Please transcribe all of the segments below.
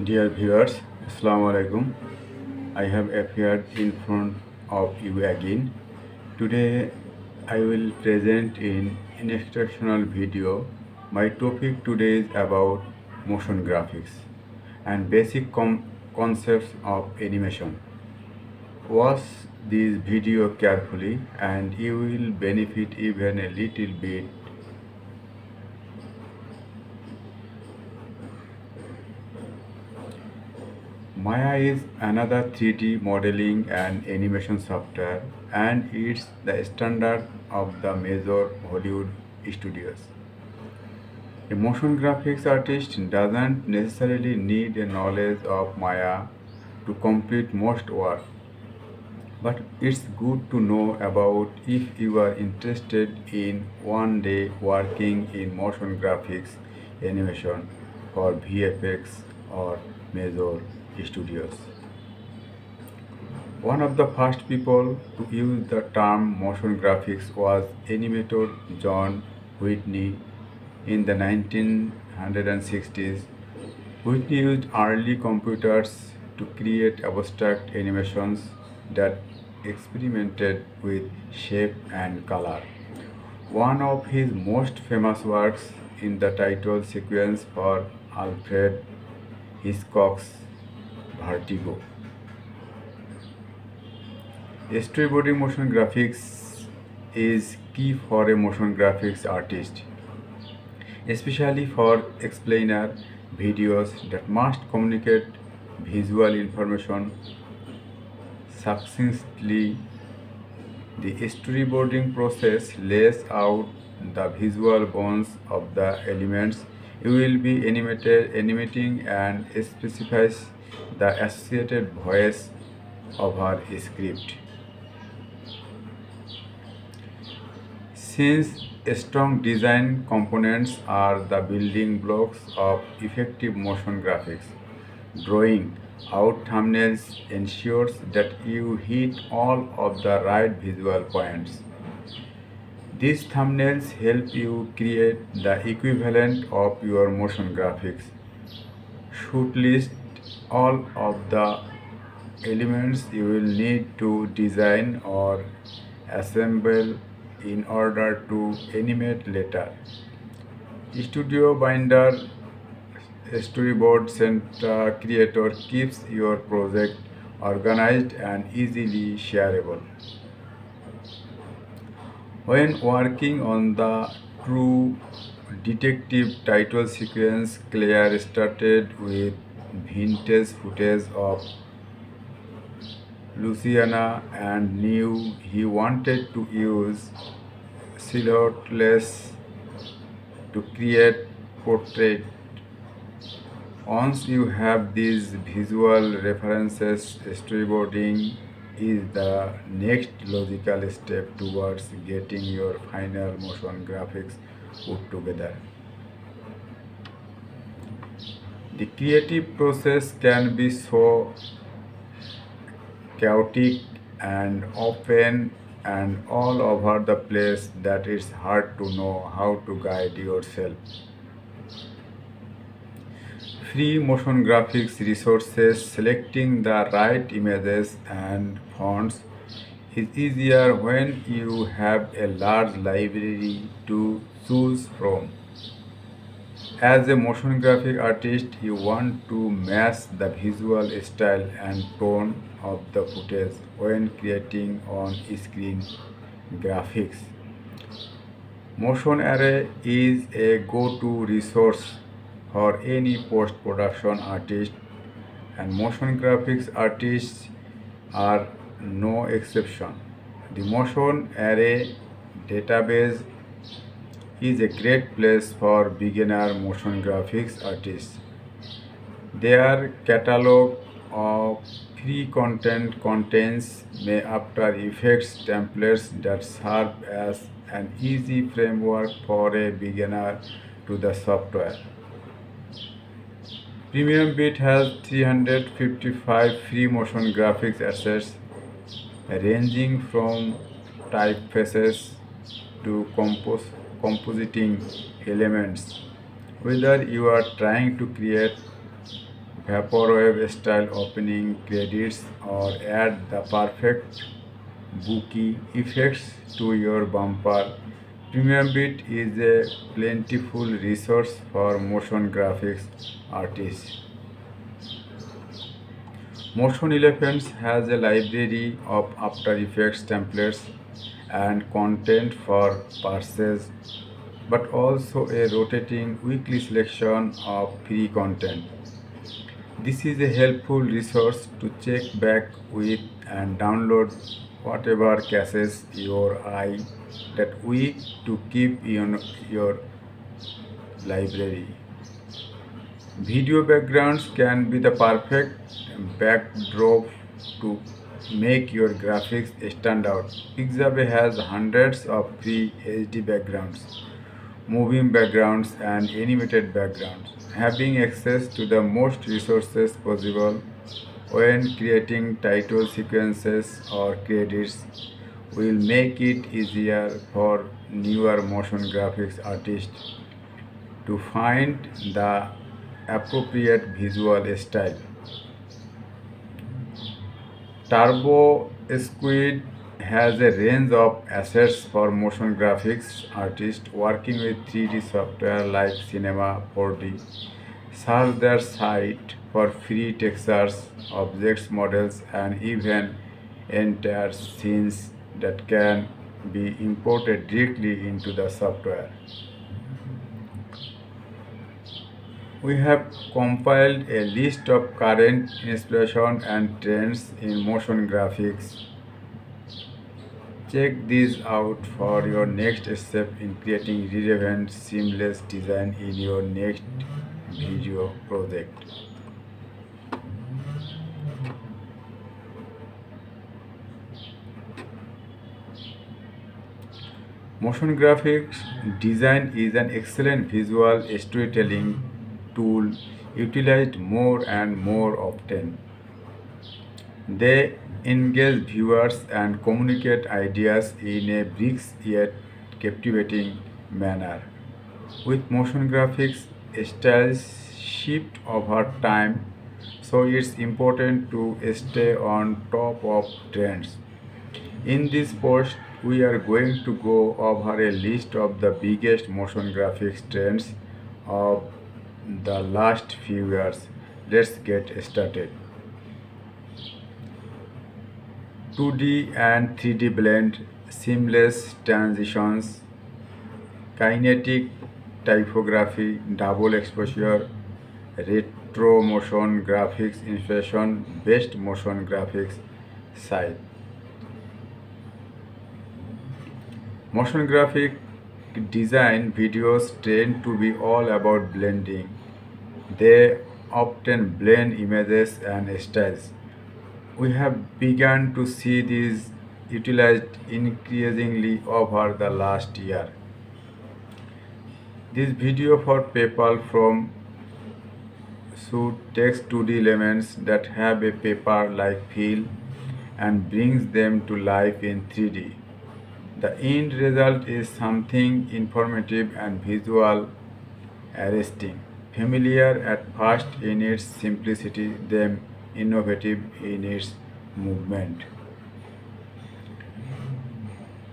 Dear viewers, Assalamu alaikum. I have appeared in front of you again. Today I will present in instructional video. My topic today is about motion graphics and basic concepts of animation. Watch this video carefully and you will benefit even a little bit. Maya is another 3D modeling and animation software, and it's the standard of the major Hollywood studios. A motion graphics artist doesn't necessarily need a knowledge of Maya to complete most work, but it's good to know about if you are interested in one day working in motion graphics animation for VFX or major studios. One of the first people to use the term motion graphics was animator John Whitney in the 1960s. Whitney used early computers to create abstract animations that experimented with shape and color. One of his most famous works in the title sequence for Alfred Hitchcock's Vertigo. Storyboarding motion graphics is key for a motion graphics artist, especially for explainer videos that must communicate visual information succinctly. The storyboarding process lays out the visual bones of the elements you will be animating and specifies the associated voice over script. Since strong design components are the building blocks of effective motion graphics, drawing out thumbnails ensures that you hit all of the right visual points. These thumbnails help you create the equivalent of your motion graphics. Should list all of the elements you will need to design or assemble in order to animate later. Studio Binder Storyboard Center Creator keeps your project organized and easily shareable. When working on the true detective title sequence, Claire started with vintage footage of Luciana and knew he wanted to use silhouettes to create portrait. Once you have these visual references, storyboarding is the next logical step towards getting your final motion graphics put together. The creative process can be so chaotic and often and all over the place that it's hard to know how to guide yourself. Free motion graphics resources, selecting the right images and fonts is easier when you have a large library to choose from. As a motion graphic artist, you want to match the visual style and tone of the footage when creating on-screen graphics. Motion Array is a go-to resource for any post-production artist, and motion graphics artists are no exception. The Motion Array database is a great place for beginner motion graphics artists. Their catalog of free content contains many After Effects templates that serve as an easy framework for a beginner to the software. Premium Bit has 355 free motion graphics assets ranging from typefaces to compositing elements. Whether you are trying to create vaporwave style opening credits, or add the perfect bookie effects to your bumper. Premium Bit is a plentiful resource for motion graphics artists. Motion Elephants has a library of After Effects templates and content for purchase, but also a rotating weekly selection of free content. This is a helpful resource to check back with and download whatever catches your eye that week to keep in your library. Video backgrounds can be the perfect backdrop to make your graphics stand out. Pixabay has hundreds of free HD backgrounds, moving backgrounds, and animated backgrounds. Having access to the most resources possible when creating title sequences or credits will make it easier for newer motion graphics artists to find the appropriate visual style. Turbo Squid has a range of assets for motion graphics artists working with 3D software like Cinema 4D. Search their site for free textures, objects models, and even entire scenes that can be imported directly into the software. We have compiled a list of current inspiration and trends in motion graphics. Check these out for your next step in creating relevant, seamless design in your next video project. Motion graphics design is an excellent visual storytelling tool utilized more and more often. They engage viewers and communicate ideas in a brisk yet captivating manner. With motion graphics, styles shift over time, so it's important to stay on top of trends. In this post, we are going to go over a list of the biggest motion graphics trends of the last few years. Let's get started. 2D and 3D blend, seamless transitions, kinetic typography, double exposure, retro motion graphics inspiration, best motion graphics site. Motion graphic design videos tend to be all about blending. They often blend images and styles. We have begun to see these utilized increasingly over the last year. This video for PayPal from Shoot takes 2D elements that have a paper-like feel and brings them to life in 3D. The end result is something informative and visual arresting, familiar at first in its simplicity, then innovative in its movement.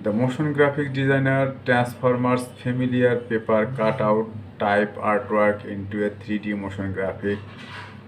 The motion graphic designer transforms familiar paper cutout type artwork into a 3D motion graphic.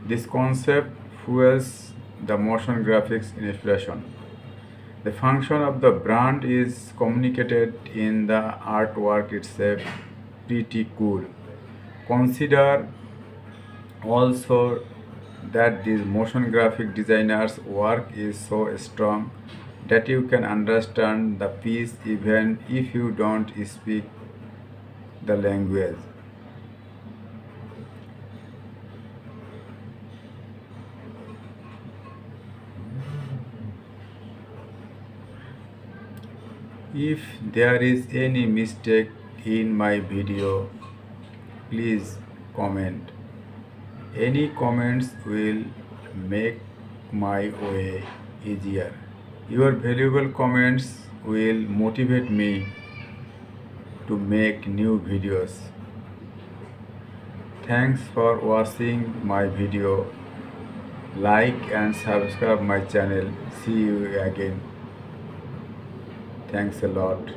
This concept fuels the motion graphics inspiration. The function of the brand is communicated in the artwork itself. Pretty cool. Consider also that these motion graphic designers' work is so strong that you can understand the piece even if you don't speak the language. If there is any mistake in my video, please comment. Any comments will make my way easier. Your valuable comments will motivate me to make new videos. Thanks for watching my video. like and subscribe my channel. See you again. Thanks a lot.